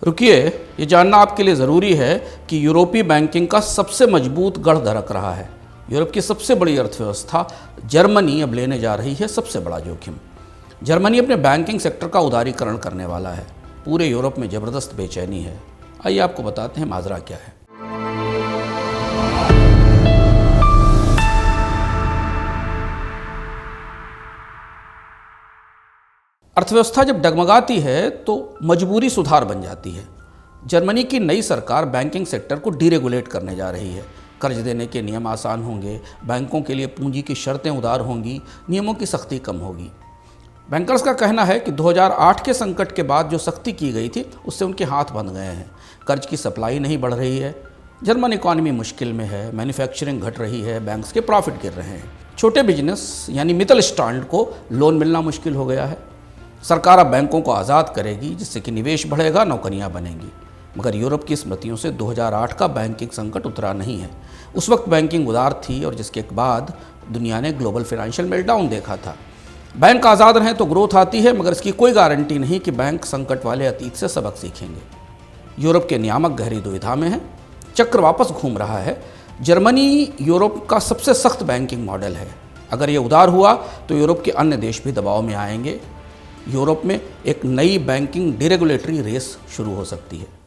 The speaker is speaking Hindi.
रुकिए, ये जानना आपके लिए ज़रूरी है कि यूरोपीय बैंकिंग का सबसे मजबूत गढ़ दरक रहा है। यूरोप की सबसे बड़ी अर्थव्यवस्था जर्मनी अब लेने जा रही है सबसे बड़ा जोखिम। जर्मनी अपने बैंकिंग सेक्टर का उदारीकरण करने वाला है। पूरे यूरोप में ज़बरदस्त बेचैनी है। आइए आपको बताते हैं माजरा क्या है। अर्थव्यवस्था जब डगमगाती है तो मजबूरी सुधार बन जाती है। जर्मनी की नई सरकार बैंकिंग सेक्टर को डीरेगुलेट करने जा रही है। कर्ज देने के नियम आसान होंगे, बैंकों के लिए पूंजी की शर्तें उदार होंगी, नियमों की सख्ती कम होगी। बैंकर्स का कहना है कि 2008 के संकट के बाद जो सख्ती की गई थी उससे उनके हाथ बंध गए हैं। कर्ज की सप्लाई नहीं बढ़ रही है, जर्मन इकॉनमी मुश्किल में है, मैन्युफैक्चरिंग घट रही है, बैंक्स के प्रॉफिट गिर रहे हैं। छोटे बिजनेस यानी मित्तलस्टैंड को लोन मिलना मुश्किल हो गया है। सरकार अब बैंकों को आज़ाद करेगी जिससे कि निवेश बढ़ेगा, नौकरियां बनेंगी। मगर यूरोप की स्मृतियों से 2008 का बैंकिंग संकट उतरा नहीं है। उस वक्त बैंकिंग उदार थी और जिसके बाद दुनिया ने ग्लोबल फाइनेंशियल मेल्टडाउन देखा था। बैंक आज़ाद रहें तो ग्रोथ आती है, मगर इसकी कोई गारंटी नहीं कि बैंक संकट वाले अतीत से सबक सीखेंगे। यूरोप के नियामक गहरी दुविधा में हैं। चक्र वापस घूम रहा है। जर्मनी यूरोप का सबसे सख्त बैंकिंग मॉडल है। अगर ये उदार हुआ तो यूरोप के अन्य देश भी दबाव में आएंगे। यूरोप में एक नई बैंकिंग डीरेगुलेटरी रेस शुरू हो सकती है।